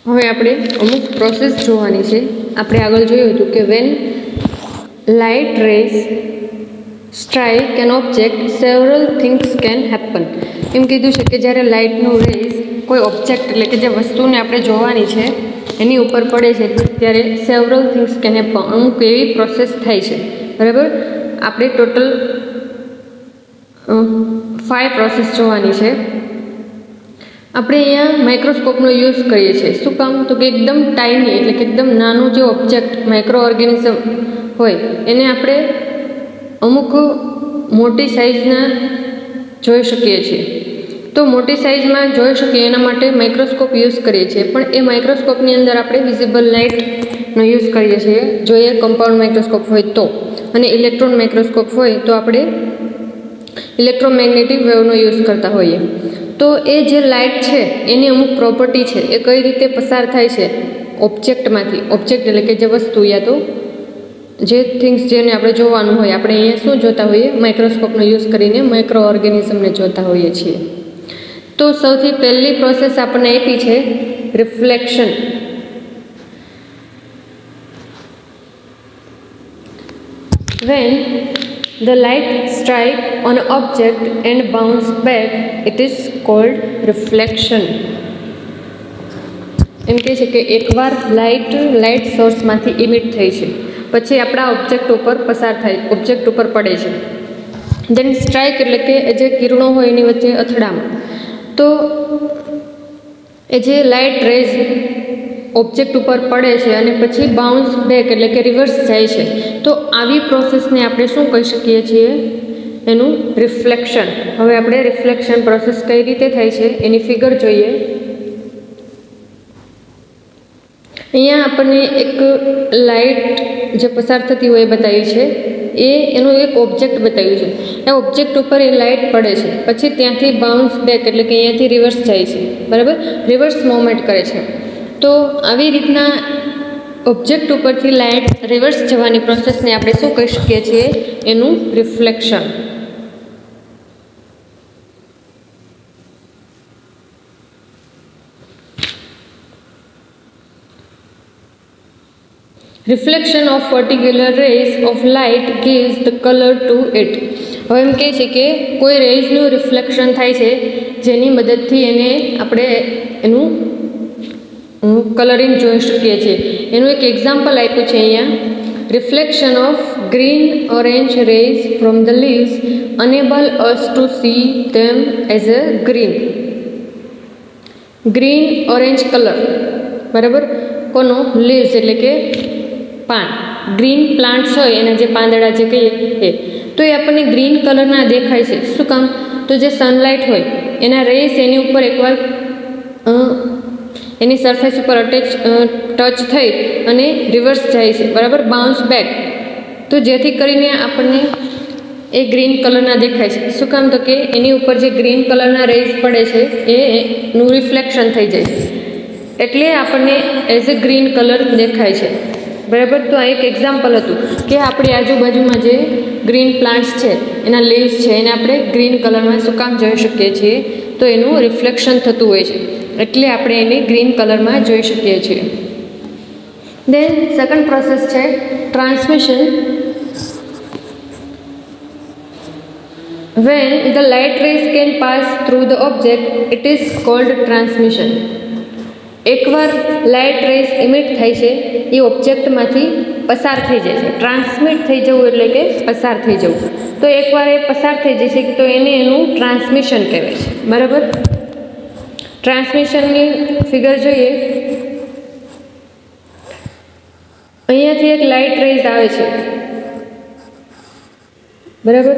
હવે આપણે અમુક પ્રોસેસ જોવાની છે. આપણે આગળ જોયું હતું કે when light rays strike an object several things can happen. એમ કીધું છે કે જ્યારે લાઇટનું રેઝ કોઈ ઓબ્જેક્ટ એટલે કે જે વસ્તુને આપણે જોવાની છે એની ઉપર પડે છે ત્યારે સેવરલ થિંગ્સ કેન હેપન, અમુક એવી પ્રોસેસ થાય છે. બરાબર, આપણે ટોટલ 5 પ્રોસેસ જોવાની છે. આપણે અહીંયા માઇક્રોસ્કોપનો યુઝ કરીએ છીએ. શું કામ? તો કે એકદમ ટાઇની એટલે કે એકદમ નાનું જે ઓબ્જેક્ટ માઇક્રો ઓર્ગેનિઝમ હોય એને આપણે અમુક મોટી સાઇઝના જોઈ શકીએ છીએ. તો મોટી સાઇઝમાં જોઈ શકીએ એના માટે માઇક્રોસ્કોપ યુઝ કરીએ છીએ. પણ એ માઇક્રોસ્કોપની અંદર આપણે વિઝિબલ લાઇટનો યુઝ કરીએ છીએ જો એ કમ્પાઉન્ડ માઇક્રોસ્કોપ હોય તો. અને ઇલેક્ટ્રોન માઇક્રોસ્કોપ હોય તો આપણે ઇલેક્ટ્રોમેગ્નેટિક વેવનો યુઝ કરતા હોઈએ. તો એ જે લાઇટ છે એની અમુક પ્રોપર્ટી છે એ કઈ રીતે પસાર થાય છે ઓબ્જેક્ટમાંથી. ઓબ્જેક્ટ એટલે કે જે વસ્તુ યા તો જે થિંગ્સ જેને આપણે જોવાનું હોય, આપણે અહીંયા શું જોતા હોઈએ? માઇક્રોસ્કોપનો યુઝ કરીને માઇક્રો ઓર્ગેનિઝમને જોતા હોઈએ છીએ. તો સૌથી પહેલી પ્રોસેસ આપણને આપી છે reflection. When the light strike on an object and bounce back, it is called reflection. એમ કહે છે કે એકવાર લાઇટ સોર્સમાંથી ઇમિટ થઈ છે પછી આપણા ઓબ્જેક્ટ ઉપર પસાર થાય, ઓબ્જેક્ટ ઉપર પડે છે. દેન સ્ટ્રાઇક એટલે કે જે કિરણો હોય એની વચ્ચે અથડામણ. તો એ જે લાઇટ રેઝ ઓબ્જેક્ટ ઉપર પડે છે અને પછી બાઉન્સ બેક એટલે કે રિવર્સ જાય છે. તો આવી પ્રોસેસને આપણે શું કહી શકીએ છીએ? એનું રિફ્લેક્શન. હવે આપણે રિફ્લેક્શન પ્રોસેસ કઈ રીતે થાય છે એની ફિગર જોઈએ. અહીંયા આપણને એક લાઇટ જે પસાર થતી હોય એ બતાવી છે. એનું એક ઓબ્જેક્ટ બતાવ્યું છે. એ ઓબ્જેક્ટ ઉપર એ લાઇટ પડે છે પછી ત્યાંથી બાઉન્સ બેક એટલે કે અહીંયાથી રિવર્સ જાય છે. બરાબર, રિવર્સ મૂવમેન્ટ કરે છે. તો આવી રીતના ઓબ્જેક્ટ ઉપરથી લાઇટ રિવર્સ જવાની પ્રોસેસને આપણે શું કહી શકીએ છીએ? એનું reflection. Reflection of particular rays of light gives the color to it. હવે એમ કહે છે કે કોઈ રેઝનું રિફ્લેક્શન થાય છે જેની મદદથી એને આપણે એનું કલરિંગ જોઈ શકીએ છીએ. એનું એક એક્ઝામ્પલ આપ્યું છે અહીંયા. Reflection of green orange rays from the leaves enable us to see them as a green orange colour. બરાબર, કોનો? લીવ્સ એટલે કે પાન. ગ્રીન પ્લાન્ટ્સ હોય એના જે પાંદડા જે કહીએ એ, તો એ આપણને ગ્રીન કલરના દેખાય છે. શું કામ? તો જે સનલાઇટ હોય એના રેઝ એની ઉપર એકવાર એની સરફેસ ઉપર ટચ થઈ અને રિવર્સ જાય છે. બરાબર, બાઉન્સ બેક. તો જેથી કરીને આપણને એ ગ્રીન કલરના દેખાય છે. શું કામ? તો કે એની ઉપર જે ગ્રીન કલરના રેઝ પડે છે એનું રિફ્લેક્શન થઈ જાય છે એટલે આપણને એઝ અ ગ્રીન કલર દેખાય છે. બરાબર, તો આ એક એક્ઝામ્પલ હતું કે આપણી આજુબાજુમાં જે ગ્રીન પ્લાન્ટ્સ છે એના લીવ્સ છે એને આપણે ગ્રીન કલરમાં શું કામ જોઈ શકીએ છીએ? તો એનું રિફ્લેક્શન થતું હોય છે એટલે આપણે એને ગ્રીન કલરમાં જોઈ શકીએ છીએ. દેન સેકન્ડ પ્રોસેસ છે transmission. When the light rays can pass through the object it is called transmission. એકવાર લાઇટ રેઝ ઇમિટ થાય છે એ ઓબ્જેક્ટમાંથી પસાર થઈ જાય છે. ટ્રાન્સમિટ થઈ જવું એટલે કે પસાર થઈ જવું. તો એકવાર એ પસાર થઈ જશે તો એને એનું ટ્રાન્સમિશન કહેવાય છે. બરાબર, ટ્રાન્સમિશનની ફિગર જોઈએ. અહીંયાથી એક લાઇટ રેઝ આવે છે. બરાબર,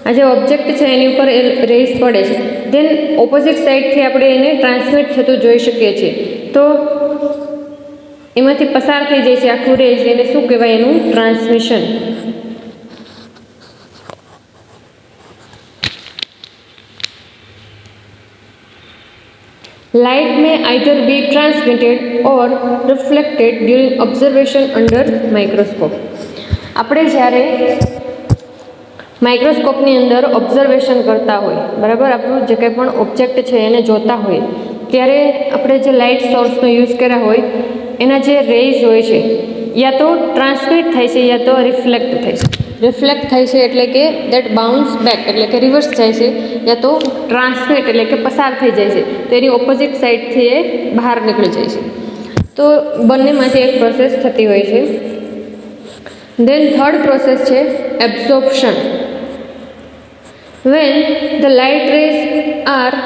આ જે ઓબ્જેક્ટ છે એની ઉપર રેઝ પડે છે. દેન ઓપોઝિટ સાઈડથી આપણે એને ટ્રાન્સમિટ થતું જોઈ શકીએ છીએ. તો એમાંથી પસાર થઈ જાય છે આખું રેઝ, એને શું કહેવાય? એનું transmission. Light may either be transmitted or reflected during observation under microscope. આપણે જ્યારે માઇક્રોસ્કોપની અંદર ઓબ્ઝર્વેશન કરતા હોય, બરાબર, આપણું જે કંઈ પણ ઓબ્જેક્ટ છે એને જોતા હોય ત્યારે આપણે જે લાઇટ સોર્સનો યુઝ કર્યા હોય એના જે રેઝ હોય છે યા તો ટ્રાન્સમિટ થાય છે યા તો રિફ્લેક્ટ થાય છે. રિફ્લેક્ટ થાય છે એટલે કે દેટ બાઉન્સ બેક એટલે કે રિવર્સ જાય છે, યા તો ટ્રાન્સમિટ એટલે કે પસાર થઈ જાય છે, તો એની ઓપોઝિટ સાઈડથી એ બહાર નીકળી જાય છે. તો બંનેમાંથી એક પ્રોસેસ થતી હોય છે. દેન થર્ડ પ્રોસેસ છે absorption. When the light rays are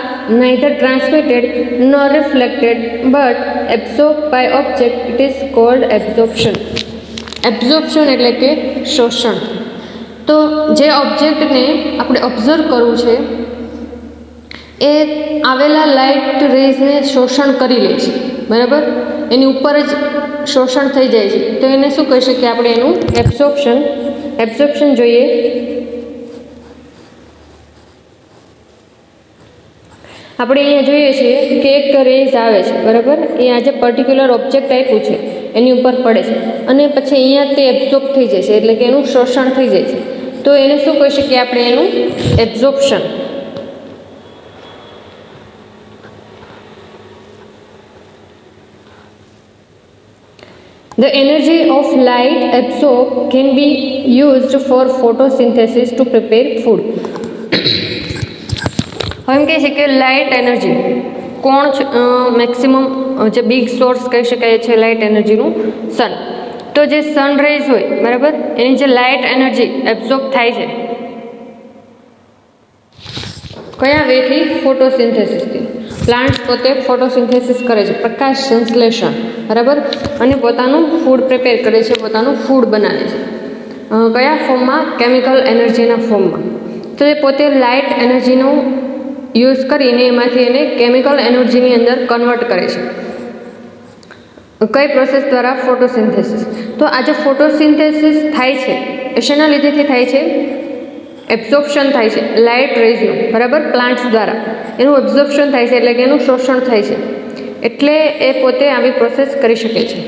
neither transmitted nor reflected but absorbed by object, it is called absorption. Absorption એટલે કે શોષણ. તો જે ઓબ્જેક્ટને આપણે ઓબ્ઝર્વ કરવું છે એ આવેલા લાઇટ રેઝને શોષણ કરી લે છે, બરાબર, એની ઉપર જ શોષણ થઈ જાય છે, તો એને શું કહી શકીએ આપણે? એનું એબ્સોર્પ્શન જોઈએ. આપણે અહીંયા જોઈએ છીએ કે એક રેઝ આવે છે, બરાબર, અહીંયા જે પર્ટિક્યુલર ઓબ્જેક્ટ આપ્યું છે એની ઉપર પડે છે અને પછી અહીંયા તે એબ્ઝોર્બ થઈ જાય છે એટલે કે એનું શોષણ થઈ જાય છે, તો એને શું કહી શકીએ આપણે? એનું absorption. The energy of light absorbed can be used for photosynthesis to prepare food. હવે એમ કહે છે કે લાઇટ એનર્જી કોણ મેક્સિમમ જે બિગ સોર્સ કહી શકાય છે લાઇટ એનર્જીનું? સન. તો જે સન રેઝ હોય, બરાબર, એની જે લાઇટ એનર્જી એબ્ઝોર્બ થાય છે કયા વેથી? ફોટોસિન્થેસિસથી. પ્લાન્ટ્સ પોતે ફોટોસિન્થેસિસ કરે છે, પ્રકાશ સંશ્લેષણ, બરાબર, અને પોતાનું ફૂડ પ્રિપેર કરે છે, પોતાનું ફૂડ બનાવે છે. કયા ફોર્મમાં? કેમિકલ એનર્જીના ફોર્મમાં. તો એ પોતે લાઇટ એનર્જીનો યુઝ કરીને એમાંથી એને કેમિકલ એનર્જીની અંદર કન્વર્ટ કરે છે. કઈ પ્રોસેસ દ્વારા? ફોટોસિન્થેસિસ. તો આ જે ફોટોસિન્થેસિસ થાય છે એ શેના લીધેથી થાય છે? એબ્ઝોર્પ્શન થાય છે લાઇટ રેઝનું, બરાબર, પ્લાન્ટ્સ દ્વારા એનું એબ્ઝોર્પ્શન થાય છે એટલે કે એનું શોષણ થાય છે, એટલે એ પોતે આવી પ્રોસેસ કરી શકે છે.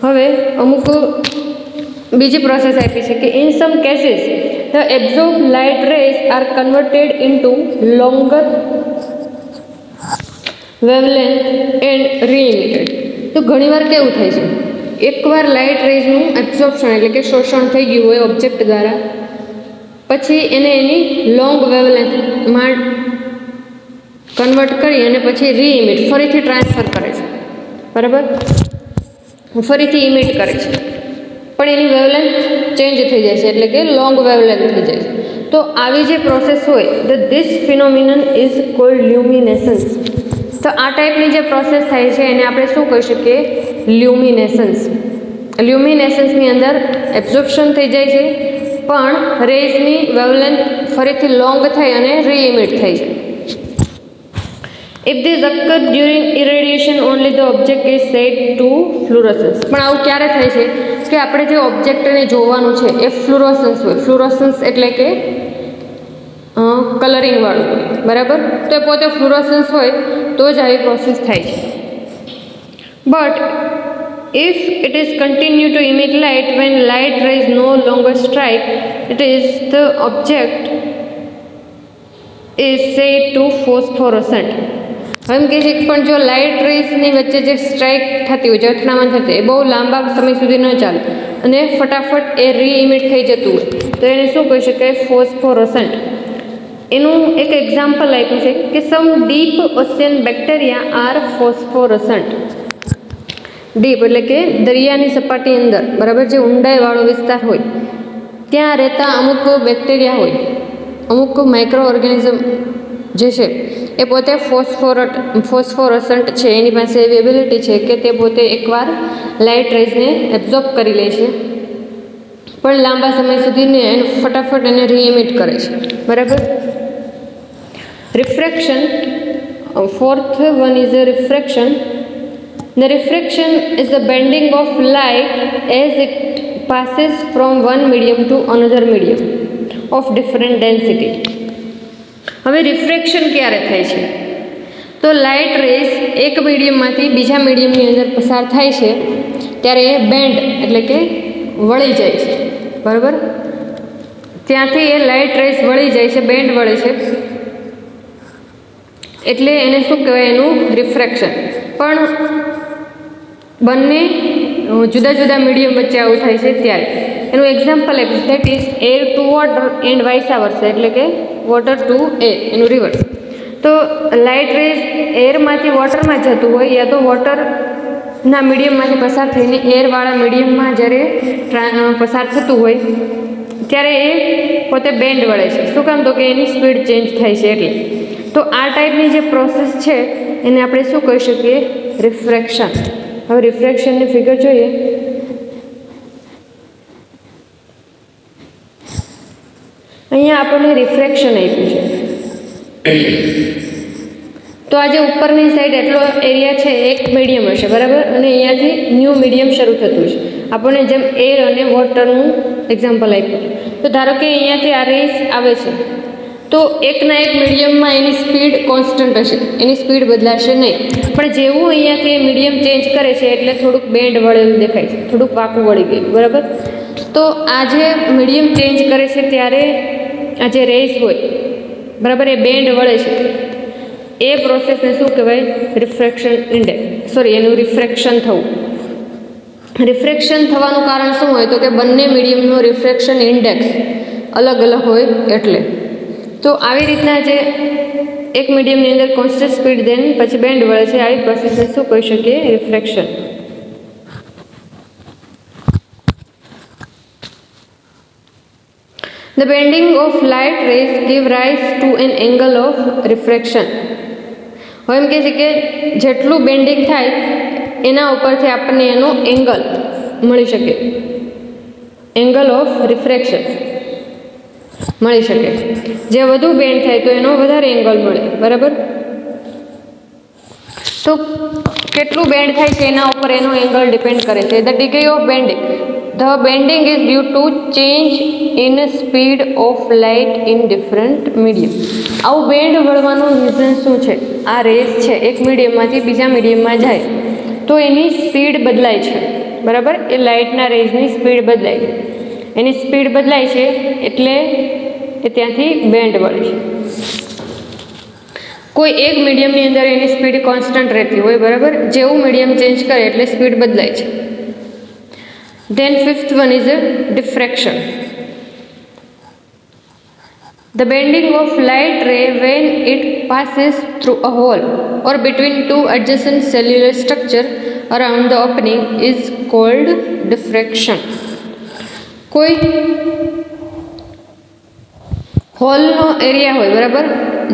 હવે અમુક બીજી પ્રોસેસ આપી છે કે in sum cases the absorbed light rays are converted into longer wavelength and re-emitted. તો ઘણીવાર કેવું થાય છે, એકવાર લાઇટ રેઝનું એબ્ઝોર્પ્શન એટલે કે શોષણ થઈ ગયું હોય ઓબ્જેક્ટ દ્વારા, પછી એને એની લોંગ વેવલેન્થમાં કન્વર્ટ કરી અને પછી રીઇમિટ ફરીથી ટ્રાન્સફર કરે છે, બરાબર, ફરીથી ઇમિટ કરે છે, પણ એની વેવલેન્થ ચેન્જ થઈ જાય છે એટલે કે લોંગ વેવલેન્થ થઈ જાય છે. તો આવી જે પ્રોસેસ હોય ધીસ ફિનોમિનન ઇઝ કોલ્ડ લ્યુમિનેસન્સ. તો આ ટાઈપની જે પ્રોસેસ થાય છે એને આપણે શું કહી શકીએ? લ્યુમિનેસન્સ. લ્યુમિનેસન્સની અંદર એબ્ઝોર્પ્શન થઈ જાય છે પણ રેઝની વેવલેન્થ ફરીથી લોંગ થઈ અને રીઇમિટ થાય છે. If this occurs during irradiation only, the object is said to fluorescence. પણ આવું ક્યારે થાય છે કે આપણે જે ઓબ્જેક્ટને જોવાનું છે એ ફ્લુરોસન્સ હોય. ફ્લુરોસન્સ એટલે કે કલરિંગ વાળું હોય, બરાબર, તો એ પોતે ફ્લુરોસન્સ હોય તો જ આવી પ્રોસેસ થાય છે. But if it is continue to emit light when light rays no longer strike, it is the object is said to phosphorescent. એમ કહે છે પણ જો લાઇટ રેઝની વચ્ચે જે સ્ટ્રાઇક થતી હોય, જે અથડામણ થતી હોય, એ બહુ લાંબા સમય સુધી ન ચાલે અને ફટાફટ એ રીઇમિટ થઈ જતું હોય તો એને શું કહી શકાય? ફોસ્ફોરસન્ટ. એનું એક એક્ઝામ્પલ આપ્યું છે કે some deep ocean bacteria are phosphorescent. Deep એટલે કે દરિયાની સપાટી અંદર, બરાબર, જે ઊંડાઈવાળો વિસ્તાર હોય ત્યાં રહેતા અમુક બેક્ટેરિયા હોય, અમુક માઇક્રો ઓર્ગેનિઝમ જે છે એ પોતે ફોસ્ફોરસન્ટ છે, એની પાસે એવી એબિલિટી છે કે તે પોતે એકવાર લાઇટ રેઝને એબ્ઝોર્બ કરી લે છે પણ લાંબા સમય સુધી એને ફટાફટ એને રીઇમિટ કરે છે, બરાબર. Refraction. Fourth one is a refraction. The refraction is the bending of light as it passes from one medium to another medium of different density. હવે રિફ્રેક્શન ક્યારે થાય છે? તો લાઇટ રેઝ એક મીડિયમમાંથી બીજા મીડિયમની અંદર પસાર થાય છે ત્યારે એ બેન્ડ એટલે કે વળી જાય છે, બરાબર. ત્યાંથી એ લાઇટ રેઝ વળી જાય છે, બેન્ડ વળે છે, એટલે એને શું કહેવાય, એનું રિફ્રેક્શન. પણ બંને જુદા જુદા મીડિયમ વચ્ચે આવું થાય છે ત્યારે એનું એક્ઝામ્પલ આપીશ, that is air to water and vice versa, એટલે કે વોટર ટુ એર, એનું રિવર્સ. તો લાઇટ રેઝ એરમાંથી વોટરમાં જતું હોય યા તો વોટરના મીડિયમમાંથી પસાર થઈને એરવાળા મીડિયમમાં જ્યારે પસાર થતું હોય ત્યારે એ પોતે બેન્ડ વળે છે. શું કામ? તો કે એની સ્પીડ ચેન્જ થાય છે એટલે. તો આ ટાઈપની જે પ્રોસેસ છે એને આપણે શું કહી શકીએ? રિફ્રેક્શન. હવે રિફ્રેક્શનની ફિગર જોઈએ. અહીંયા આપણને રિફ્રેક્શન આપ્યું છે. તો આ જે ઉપરની સાઈડ એટલો એરિયા છે એક મીડિયમ હશે, બરાબર, અને અહીંયાથી ન્યૂ મીડિયમ શરૂ થતું છે. આપણને જેમ એર અને વોટરનું એક્ઝામ્પલ આપ્યું. તો ધારો કે અહીંયાથી આ રેસ આવે છે, તો એકના એક મીડિયમમાં એની સ્પીડ કોન્સ્ટન્ટ હશે, એની સ્પીડ બદલાશે નહીં. પણ જેવું અહીંયાથી એ મીડિયમ ચેન્જ કરે છે એટલે થોડુંક બેન્ડ વળેલું દેખાય છે, થોડુંક વાંકું વળી ગયું, બરાબર. તો આ જે મીડિયમ ચેન્જ કરે છે ત્યારે આ જે રેસ હોય, બરાબર, એ બેન્ડ વળે છે. એ પ્રોસેસને શું કહેવાય? રિફ્રેક્શન ઇન્ડેક્સ, સોરી, એનું રિફ્રેક્શન થવું. રિફ્રેક્શન થવાનું કારણ શું હોય? તો કે બંને મીડિયમનો રિફ્રેક્શન ઇન્ડેક્સ અલગ અલગ હોય એટલે. તો આવી રીતના જે એક મીડિયમની અંદર કોન્સ્ટન્ટ સ્પીડ દેન પછી બેન્ડ વળે છે, આવી પ્રોસેસને શું કહી શકીએ? Refraction. The bending of light rays give rise to an angle of refraction. હવે એમ કહે છે કે જેટલું બેન્ડિંગ થાય એના ઉપરથી આપણને એનો એંગલ મળી શકે, એંગલ ઓફ રિફ્રેક્શન મળી શકે. જે વધુ બેન્ડ થાય તો એનો વધારે એંગલ મળે, બરાબર. તો કેટલું બેન્ડ થાય છે એના ઉપર એનો એંગલ ડિપેન્ડ કરે છે. The degree of bending, the bending is due to change in speed of light in different medium. આવું બેન્ડ વળવાનું રીઝન શું છે? આ રેસ છે એક મીડિયમમાંથી બીજા મીડિયમમાં જાય તો એની સ્પીડ બદલાય છે, બરાબર. એ લાઇટના રેઝની સ્પીડ બદલાય છે, એની સ્પીડ બદલાય છે એટલે એ ત્યાંથી બેન્ડ વળે છે. કોઈ એક મીડિયમની અંદર એની સ્પીડ કોન્સ્ટન્ટ રહેતી હોય, બરાબર, જેવું મીડિયમ ચેન્જ કરે એટલે સ્પીડ બદલાય છે. Then fifth one is a diffraction. The bending of light ray when it passes through a hole or between two adjacent cellular structure around the opening is called diffraction. કોઈ હોલનો area હોય, બરાબર,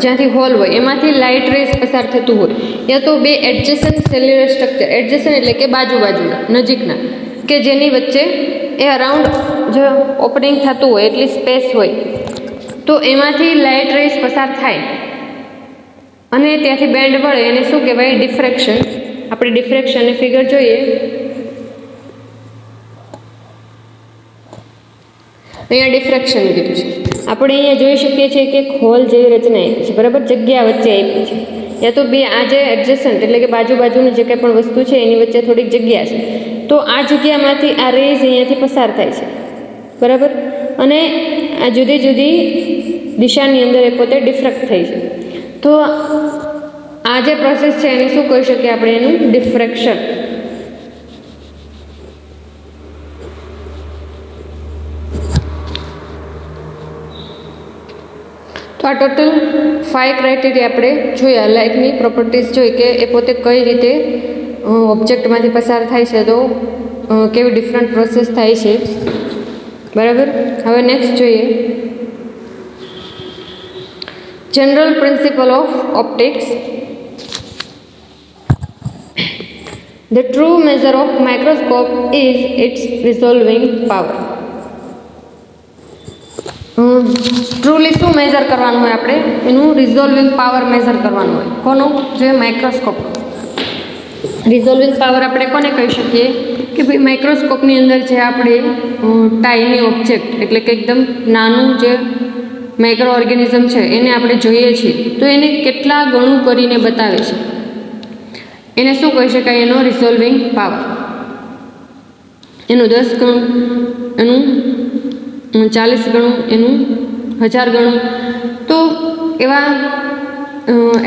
જ્યાંથી hall હોય એમાંથી light race પસાર થતું હોય યા તો બે એડજેસન્ટ સેલ્યુલર સ્ટ્રક્ચર, એડજેસન્ટ એટલે કે બાજુના નજીકના, કે જેની વચ્ચે એ અરાઉન્ડ જો ઓપનિંગ થતું હોય એટલી સ્પેસ હોય તો એમાંથી લાઇટ રેસ પસાર થાય અને ત્યાંથી બેન્ડ વળે એને શું કહેવાય? ડિફ્રેક્શન. આપણે ડિફ્રેક્શનની ફિગર જોઈએ. અહીંયા ડિફ્રેક્શન કીધું છે. આપણે અહીંયા જોઈ શકીએ છીએ કે હોલ જેવી રચના આપી છે, બરાબર, જગ્યા વચ્ચે આપી છે, યા તો બે આ જે એડજેસન્ટ એટલે કે બાજુની જે કંઈ પણ વસ્તુ છે એની વચ્ચે થોડીક જગ્યા છે. તો આ જગ્યામાંથી આ રેઝ અહીંયાથી પસાર થાય છે, બરાબર, અને આ જુદી જુદી દિશાની અંદર એ પોતે ડિફ્રેક્ટ થઈ છે. તો આ જે પ્રોસેસ છે એને શું કહી શકીએ આપણે? એનું ડિફ્રેક્શન. તો આ ટોટલ 5 ક્રાઇટેરિયા આપણે જોયા, લાઇટની પ્રોપર્ટીઝ જોઈ કે એ પોતે કઈ રીતે ઓબ્જેક્ટમાંથી પસાર થાય છે, તો કેવી ડિફરન્ટ પ્રોસેસ થાય છે, બરાબર. હવે નેક્સ્ટ જોઈએ general principal of optics. The true measure of microscope is its resolving power. Truly શું મેઝર કરવાનું હોય? આપણે એનું રિઝોલ્વિંગ પાવર મેઝર કરવાનું હોય. કોનું? જે માઇક્રોસ્કોપ. રિઝોલ્વિંગ પાવર આપણે કોને કહી શકીએ? કે ભાઈ માઇક્રોસ્કોપની અંદર જે આપણે ટાઇની ઓબ્જેક્ટ એટલે કે એકદમ નાનું જે માઇક્રો ઓર્ગેનિઝમ છે એને આપણે જોઈએ છીએ તો એને કેટલા ગણું કરીને બતાવે છે, એને શું કહી શકાય? એનો રિઝોલ્વિંગ પાવર. એનું 10 ગણું, એનું 40 ગણું, એનું 1000 ગણું. તો એવા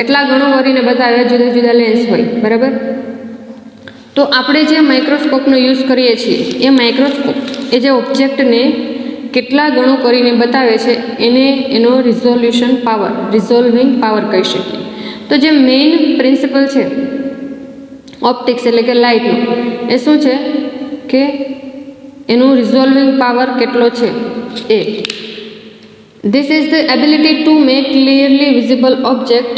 એટલા ગણો કરીને બતાવે જુદા જુદા લેન્સ હોય, બરાબર. તો આપણે જે માઇક્રોસ્કોપનો યુઝ કરીએ છીએ એ માઇક્રોસ્કોપ એ જે ઓબ્જેક્ટને કેટલા ગણો કરીને બતાવે છે એને એનો રિઝોલ્વિંગ પાવર કહી શકીએ. તો જે મેઇન પ્રિન્સિપલ છે ઓપ્ટિક્સ એટલે કે લાઇટનો, એ શું છે કે એનું રિઝોલ્વિંગ પાવર કેટલો છે એ. This is the ability to make clearly visible object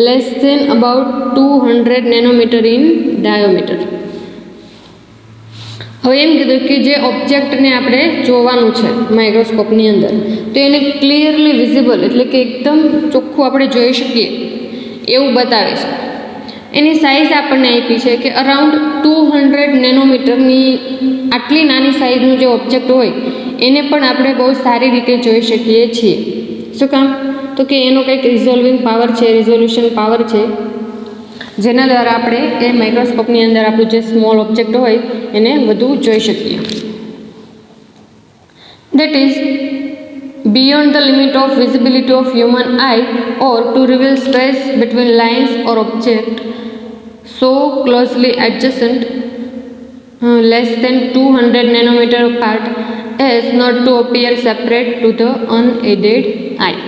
less than about 200 nanometer in diameter. હવે એમ કીધું કે જે ઓબ્જેક્ટને આપણે જોવાનું છે માઇક્રોસ્કોપની અંદર, તો એને ક્લિયરલી વિઝિબલ એટલે કે એકદમ ચોખ્ખું આપણે જોઈ શકીએ એવું બતાવે છે. એની સાઇઝ આપણને આપી છે કે અરાઉન્ડ 200 નેનોમીટરની આટલી નાની સાઇઝનું જે ઓબ્જેક્ટ હોય એને પણ આપણે બહુ સારી રીતે જોઈ શકીએ છીએ. શું કામ? તો કે એનો કંઈક રિઝોલ્વિંગ પાવર છે, રિઝોલ્યુશન પાવર છે, જેના દ્વારા આપણે એ માઇક્રોસ્કોપની અંદર આપણું જે સ્મોલ ઓબ્જેક્ટ હોય એને વધુ જોઈ શકીએ. That is beyond the limit of visibility of human eye or to reveal space between lines or object so closely adjacent less than 200 nanometer apart as not to appear separate to the unaided eye.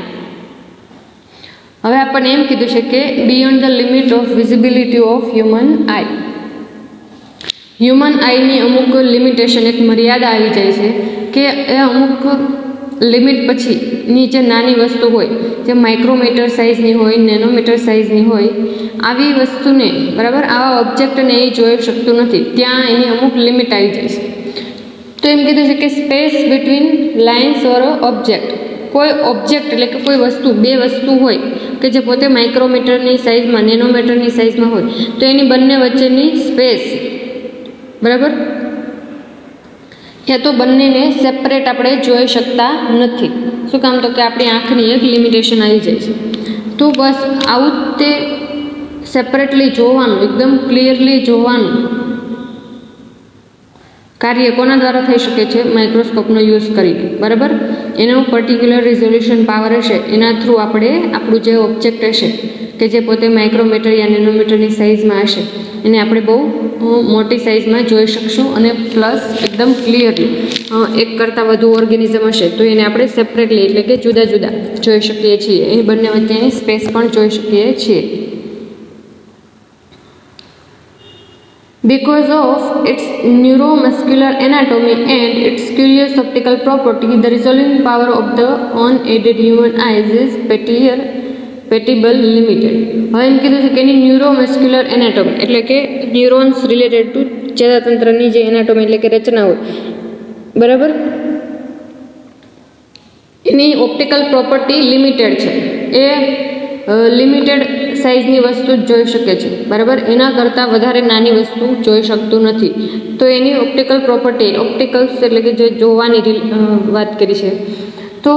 હવે આપણને એમ કીધું છે કે beyond the limit of visibility of human eye. Human આઈની અમુક limitation, એક મર્યાદા આવી જાય છે કે એ અમુક લિમિટ પછીની જે નાની વસ્તુ હોય, જે માઇક્રોમીટર સાઇઝની હોય, નેનોમીટર સાઇઝની હોય, આવી વસ્તુને, બરાબર, આવા ઓબ્જેક્ટને એ જોઈ શકતું નથી. ત્યાં એની અમુક લિમિટ આવી જાય છે. તો એમ કીધું છે કે સ્પેસ બિટવીન લાઇન્સ ઓર ઓબ્જેક્ટ, કોઈ ઓબ્જેક્ટ એટલે કે કોઈ વસ્તુ, બે વસ્તુ હોય કે જે પોતે માઇક્રોમીટરની સાઇઝમાં, નેનોમીટરની સાઇઝમાં હોય, તો એની બંને વચ્ચેની સ્પેસ, બરાબર, યા તો બંનેને સેપરેટ આપણે જોઈ શકતા નથી. શું કામ? તો કે આપણી આંખની એક લિમિટેશન આવી જાય છે. તો બસ આવું તે સેપરેટલી જોવાનું, એકદમ ક્લિયરલી જોવાનું કાર્ય કોના દ્વારા થઈ શકે છે? માઇક્રોસ્કોપનો યુઝ કરીને, બરાબર. એનો પર્ટિક્યુલર રિઝોલ્યુશન પાવર હશે, એના થ્રુ આપણે આપણું જે ઓબ્જેક્ટ હશે કે જે પોતે માઇક્રોમીટર યા નેનોમીટરની સાઇઝમાં હશે એને આપણે બહુ મોટી સાઇઝમાં જોઈ શકશું. અને પ્લસ એકદમ ક્લિયરલી, એક કરતાં વધુ ઓર્ગેનિઝમ હશે તો એને આપણે સેપરેટલી એટલે કે જુદા જુદા જોઈ શકીએ છીએ. એની બંને વચ્ચેની સ્પેસ પણ જોઈ શકીએ છીએ. Because of its neuromuscular anatomy and its curious optical property, the resolving power of the unaided human eyes is petible limited. હવે એમ કીધું છે કે એની ન્યુરોમસ્ક્યુલર એનાટોમી એટલે કે ન્યુરોન્સ રિલેટેડ ટુ ચેતાતંત્રની જે એનાટોમી એટલે કે રચના હોય, બરાબર, એની ઓપ્ટિકલ પ્રોપર્ટી લિમિટેડ છે. એ લિમિટેડ સાઇઝની વસ્તુ જ જોઈ શકે છે, બરાબર. એના કરતાં વધારે નાની વસ્તુ જોઈ શકતું નથી. તો એની ઓપ્ટિકલ પ્રોપર્ટી, ઓપ્ટિકલ્સ એટલે કે જે જોવાની વાત કરી છે, તો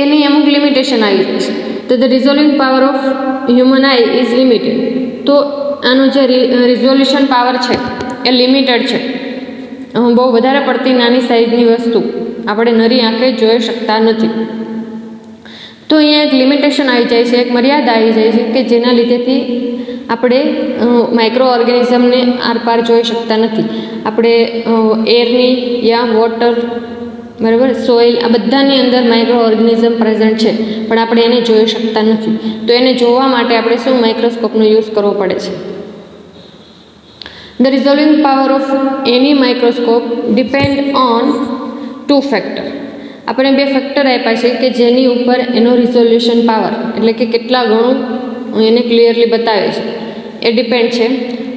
એની અમુક લિમિટેશન આવી જાય છે. તો the resolving power of human eye is limited. તો આનો જે રિઝોલ્યુશન પાવર છે એ લિમિટેડ છે. બહુ વધારે પડતી નાની સાઇઝની વસ્તુ આપણે નરી આંખે જોઈ શકતા નથી. તો અહીંયા એક લિમિટેશન આવી જાય છે, એક મર્યાદા આવી જાય છે કે જેના લીધેથી આપણે માઇક્રો ઓર્ગેનિઝમને આરપાર જોઈ શકતા નથી. આપણે એરની યા વોટર, બરાબર, સોઇલ, આ બધાની અંદર માઇક્રો ઓર્ગેનિઝમ પ્રેઝન્ટ છે પણ આપણે એને જોઈ શકતા નથી. તો એને જોવા માટે આપણે શું માઇક્રોસ્કોપનો યુઝ કરવો પડે છે. The resolving power of any microscope depend on 2 factor. આપણે 2 ફેક્ટર આપ્યા છે કે જેની ઉપર એનો રિઝોલ્યુશન પાવર એટલે કે કેટલા ગણું એને ક્લિયરલી બતાવે છે એ ડિપેન્ડ છે.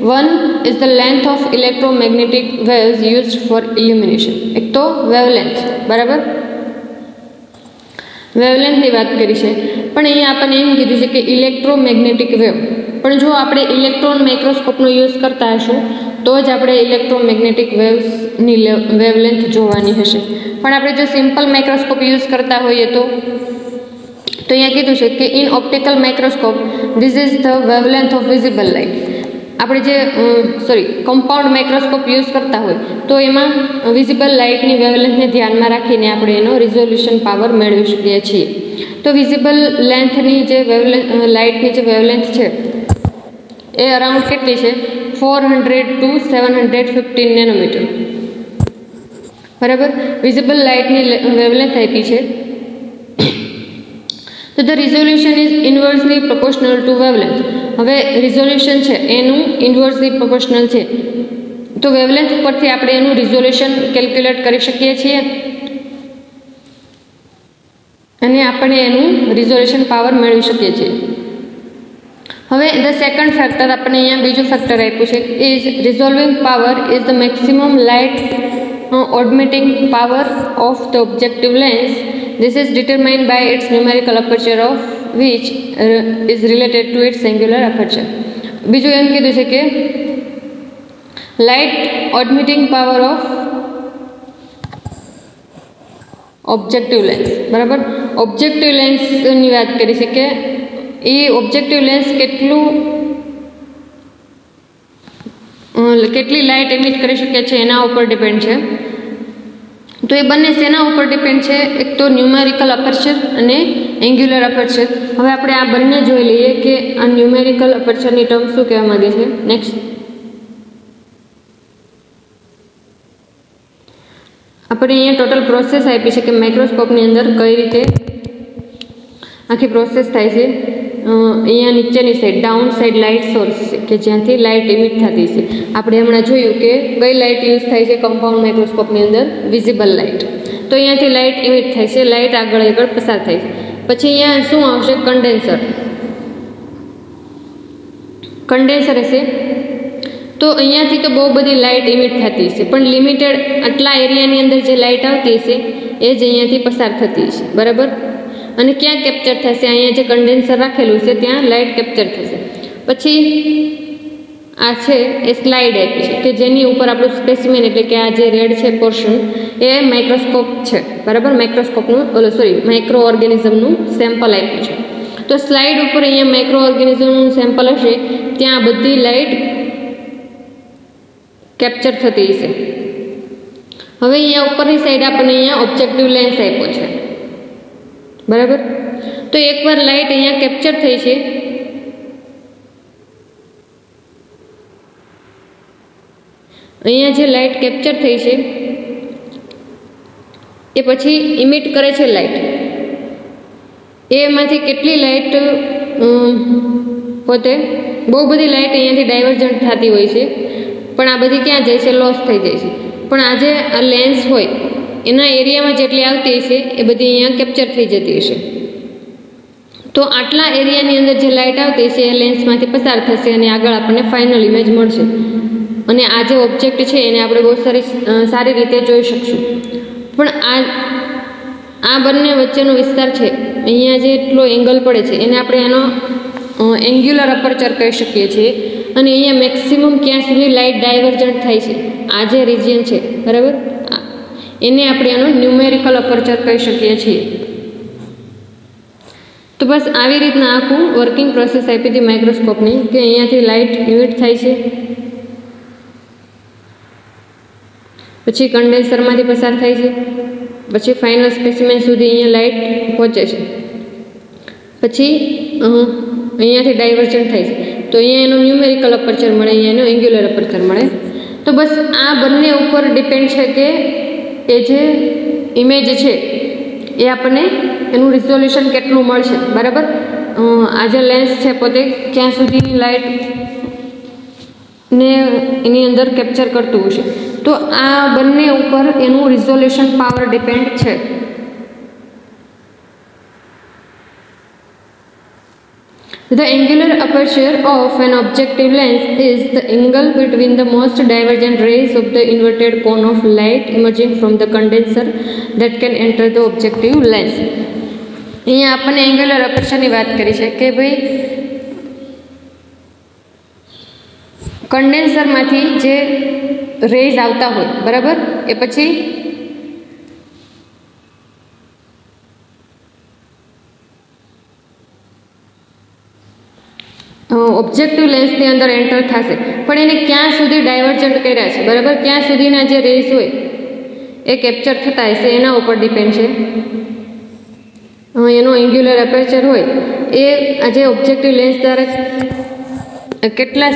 One is the length of electromagnetic waves used four illumination. એક તો વેવલેન્થ, બરાબર, વેવલેન્થની વાત કરી છે. પણ અહીંયા આપણને એમ કીધું છે કે ઇલેક્ટ્રોમેગ્નેટિક વેવ. પણ જો આપણે ઇલેક્ટ્રોન માઇક્રોસ્કોપનો યુઝ કરતા હશું તો જ આપણે ઇલેક્ટ્રોમેગ્નેટિક વેવ્સની વેવલેન્થ જોવાની હશે. પણ આપણે જો સિમ્પલ માઇક્રોસ્કોપ યુઝ કરતા હોઈએ તો અહીંયા કીધું છે કે in optical microscope this is the wavelength of visible light. આપણે જે કમ્પાઉન્ડ માઇક્રોસ્કોપ યુઝ કરતા હોય તો એમાં વિઝિબલ લાઇટની વેવલેન્થને ધ્યાનમાં રાખીને આપણે એનો રિઝોલ્યુશન પાવર મેળવી શકીએ છીએ. तो વિઝિબલ લેન્થની જે લાઇટની જે વેવલેન્થ છે એ અરાઉન્ડ કેટલી છે 400 to 715 નેનોમીટર, બરાબર. વિઝિબલ લાઇટની વેવલેન્થ આપી છે. તો the resolution is inversely proportional to wavelength. હવે રિઝોલ્યુશન છે એનું ઇન્વર્સલી પ્રોપોર્શનલ છે, તો વેવલેન્થ ઉપરથી આપણે એનું રિઝોલ્યુશન કેલ્ક્યુલેટ કરી શકીએ છીએ અને આપણે એનું રિઝોલ્યુશન પાવર મેળવી શકીએ છીએ. હવે ધ સેકન્ડ ફેક્ટર આપણે અહીંયા બીજું ફેક્ટર આપ્યું છે is resolving power is the maximum light admitting power of the objective lens. This is determined by its numerical aperture of which is related to its angular aperture. બીજું એમ કીધું છે કે light admitting power of objective lens, બરાબર. Objective લેન્સની વાત કરી છે કે એ ઓબ્જેક્ટિવ લેન્સ કેટલી લાઇટ એમિટ કરી શકે છે એના ઉપર ડિપેન્ડ છે. તો એ બંને શેના ઉપર ડિપેન્ડ છે? એક તો ન્યુમેરિકલ અપર્ચર અને એંગ્યુલર અપર્ચર. હવે આપણે આ બંને જોઈ લઈએ કે આ ન્યુમેરિકલ અપર્ચરની ટર્મ શું કહેવા માંગે છે. નેક્સ્ટ આપણે અહીંયા ટોટલ પ્રોસેસ આપી છે કે માઇક્રોસ્કોપની અંદર કઈ રીતે આખી પ્રોસેસ થાય છે. અહીંયા નીચેની side down side light source છે કે જ્યાંથી લાઇટ ઇમિટ થતી છે. આપણે હમણાં જોયું કે કઈ લાઇટ યુઝ થાય છે કમ્પાઉન્ડ માઇક્રોસ્કોપની અંદર, વિઝિબલ લાઇટ. તો અહીંયાથી લાઇટ ઇમિટ થાય છે, લાઇટ આગળ પસાર થાય છે. પછી અહીંયા શું આવશે? કન્ડેન્સર હશે. તો અહીંયાથી તો બહુ બધી લાઇટ ઇમિટ થતી છે, પણ લિમિટેડ આટલા એરિયાની અંદર જે લાઇટ આવતી હશે એ જ અહીંયાથી પસાર થતી છે, બરાબર. અને ક્યાં કેપ્ચર થશે? અહીંયા જે કન્ડેન્સર રાખેલું છે ત્યાં લાઇટ કેપ્ચર થશે. પછી આ છે એ સ્લાઇડ આપી છે કે જેની ઉપર આપણું સ્પેસિમેન એટલે કે આ જે રેડ છે પોર્શન એ માઇક્રોસ્કોપ છે, બરાબર. માઇક્રો ઓર્ગેનિઝમનું સેમ્પલ આપ્યું છે. તો સ્લાઇડ ઉપર અહીંયા માઇક્રો ઓર્ગેનિઝમનું સેમ્પલ હશે, ત્યાં બધી લાઇટ કેપ્ચર થતી હશે. હવે અહીંયા ઉપરની સાઈડ આપણને અહીંયા ઓબ્જેક્ટિવ લેન્સ આપ્યો છે, બરાબર. તો એકવાર લાઇટ અહીંયા કેપ્ચર થઈ છે, અહીંયા જે લાઇટ કેપ્ચર થઈ છે એ પછી ઇમિટ કરે છે લાઇટ. એમાંથી કેટલી લાઇટ પોતે બહુ બધી લાઇટ અહીંયાથી ડાયવર્જન્ટ થતી હોય છે, પણ આ બધી ક્યાં જાય છે? લોસ થઈ જાય છે. પણ આ જે આ લેન્સ હોય એના એરિયામાં જેટલી આવતી હશે એ બધી અહીંયા કેપ્ચર થઈ જતી હશે. તો આટલા એરિયાની અંદર જે લાઇટ આવતી હશે એ લેન્સમાંથી પસાર થશે અને આગળ આપણને ફાઇનલ ઇમેજ મળશે. અને આ જે ઓબ્જેક્ટ છે એને આપણે બહુ સારી રીતે જોઈ શકશું. પણ આ બંને વચ્ચેનો વિસ્તાર છે, અહીંયા જે એટલો એંગલ પડે છે એને આપણે એનો એંગ્યુલર અપર્ચર કહી શકીએ છીએ. અને અહીંયા મેક્સિમમ ક્યાં સુધી લાઇટ ડાયવર્જન્ટ થાય છે આ જે રિજિયન છે, બરાબર, એને આપણે એનો ન્યુમેરિકલ અપર્ચર કહી શકીએ છીએ. તો બસ આવી રીતના આખું વર્કિંગ પ્રોસેસ આપી હતી માઇક્રોસ્કોપની કે અહીંયાથી લાઇટ ઇમિટ થાય છે, પછી કન્ડેન્સરમાંથી પસાર થાય છે, પછી ફાઇનલ સ્પેસિમેન સુધી અહીંયા લાઇટ પહોંચે છે, પછી અહીંયાથી ડાયવર્જન્ટ થાય છે. તો અહીંયા એનો ન્યુમેરિકલ અપર્ચર મળે, અહીંયા એનો એંગ્યુલર અપર્ચર મળે. તો બસ આ બંને ઉપર ડિપેન્ડ છે કે એ જે ઇમેજ છે એ આપણને એનું રિઝોલ્યુશન કેટલું મળશે, બરાબર. આ જે લેન્સ છે પોતે ક્યાં સુધીની લાઇટ ને એની અંદર કેપ્ચર કરતું હશે. તો આ બંને ઉપર એનું રિઝોલ્યુશન પાવર ડિપેન્ડ છે. The angular aperture of an objective lens is the angle between the most divergent rays of the inverted cone of light emerging from the condenser that can enter the objective lens. અહીંયા આપણને angular અપર્ચરની વાત કરી છે કે ભાઈ કન્ડેન્સરમાંથી જે rays આવતા હોય, બરાબર, એ પછી ઓબ્જેક્ટિવ લેન્સની અંદર એન્ટર થશે, પણ એને ક્યાં સુધી ડાયવર્જન્ટ કર્યા છે, બરાબર, ક્યાં સુધીના જે રેઝ હોય એ કેપ્ચર થતા હશે એના ઉપર ડિપેન્ડ છે. એનો એંગ્યુલર અપેરચર હોય એ આજે ઓબ્જેક્ટિવ લેન્સ દ્વારા કેટલા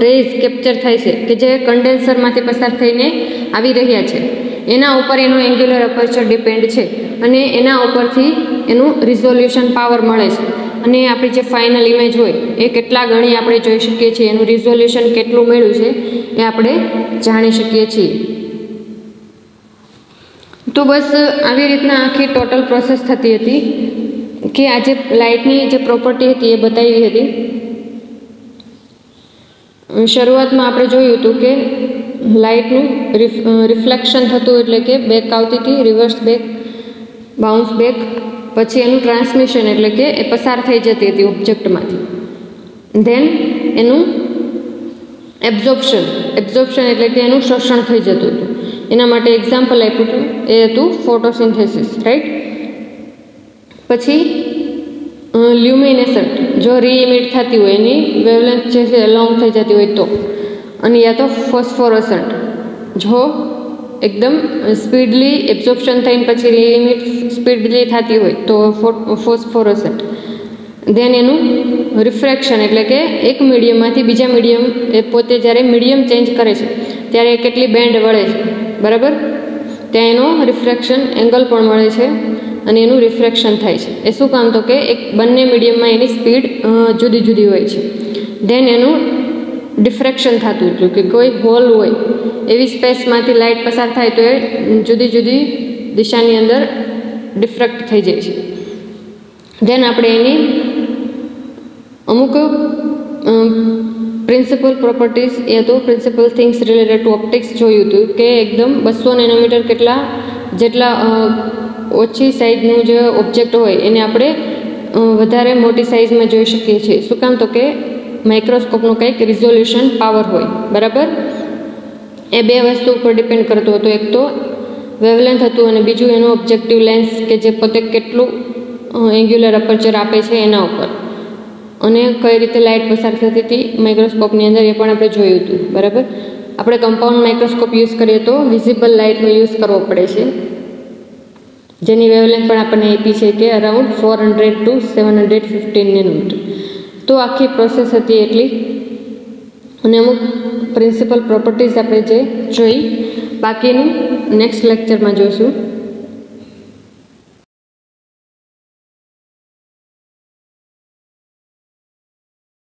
રેઝ કેપ્ચર થાય છે કે જે કન્ડેન્સરમાંથી પસાર થઈને આવી રહ્યા છે એના ઉપર એનો એંગ્યુલર અપેરચર ડિપેન્ડ છે અને એના ઉપરથી એનું રિઝોલ્યુશન પાવર મળે છે અને આપણી જે ફાઇનલ ઇમેજ હોય એ કેટલા ગણી આપણે જોઈ શકીએ છીએ, એનું રિઝોલ્યુશન કેટલું મળ્યું છે એ આપણે જાણી શકીએ છીએ. તો બસ આવી રીતના આખી ટોટલ પ્રોસેસ થતી હતી કે આ જે લાઇટની જે પ્રોપર્ટી હતી એ બતાવી હતી. શરૂઆતમાં આપણે જોયું હતું કે લાઇટનું રિફ્લેક્શન થતું એટલે કે બેક આવતી હતી, રિવર્સ બેક, બાઉન્સ બેક, પછી એનું ટ્રાન્સમિશન એટલે કે એ પસાર થઈ જતી હતી ઓબ્જેક્ટમાંથી. ધેન એનું એબ્ઝોર્પ્શન એટલે કે એનું શોષણ થઈ જતું હતું. એના માટે એક્ઝામ્પલ આપ્યું હતું એ હતું ફોટોસિન્થેસિસ, રાઈટ. પછી લ્યુમિનેસન્ટ, જો રીઇમિટ થતી હોય એની વેવલેન્થ જે છે લોંગ થઈ જતી હોય તો, અને યા તો ફોસ્ફોરસન્ટ, જો એકદમ સ્પીડલી એબ્ઝોર્પ્શન થઈને પછી રીઇમિટ સ્પીડલી થતી હોય તો ફોસ્ફોરસન્ટ. ધેન એનું રિફ્રેક્શન એટલે કે એક મીડિયમમાંથી બીજા મીડિયમ એ પોતે જ્યારે મીડિયમ ચેન્જ કરે છે ત્યારે કેટલી બેન્ડ વળે છે, બરાબર, ત્યાં એનો રિફ્રેક્શન એંગલ પણ મળે છે અને એનું રિફ્રેક્શન થાય છે. એ શું કામ તો કે એક બંને મીડિયમમાં એની સ્પીડ જુદી જુદી હોય છે. ધેન એનું ડિફ્રેક્શન થતું હતું કે કોઈ હોલ હોય એવી સ્પેસમાંથી લાઇટ પસાર થાય તો એ જુદી જુદી દિશાની અંદર ડિફ્રેક્ટ થઈ જાય છે. ધેન આપણે એની અમુક પ્રિન્સિપલ પ્રોપર્ટીઝ એ તો principal things related to optics જોયું હતું કે એકદમ 200 નેનોમીટર જેટલા ઓછી સાઇઝનું જે ઓબ્જેક્ટ હોય એને આપણે વધારે મોટી સાઇઝમાં જોઈ શકીએ છીએ. શું કામ તો કે માઇક્રોસ્કોપનું કંઈક રિઝોલ્યુશન પાવર હોય, બરાબર. એ બે વસ્તુ ઉપર ડિપેન્ડ કરતું હતું, એક તો વેવલેન્થ હતું અને બીજું એનું ઓબ્જેક્ટિવ લેન્સ કે જે પોતે કેટલું એંગ્યુલર અપર્ચર આપે છે એના ઉપર, અને કઈ રીતે લાઇટ પસાર થતી હતી માઇક્રોસ્કોપની અંદર એ પણ આપણે જોયું હતું, બરાબર. આપણે કમ્પાઉન્ડ માઇક્રોસ્કોપ યુઝ કરીએ તો વિઝિબલ લાઇટનો યુઝ કરવો પડે છે, જેની વેવલેન્થ પણ આપણને આપી છે કે અરાઉન્ડ 400 to 715 નેનોમીટર. તો આખી પ્રોસેસ હતી એટલી, અને અમુક પ્રિન્સિપલ પ્રોપર્ટીઝ આપણે જે જોઈ બાકીનું નેક્સ્ટ લેક્ચરમાં જોઈશું.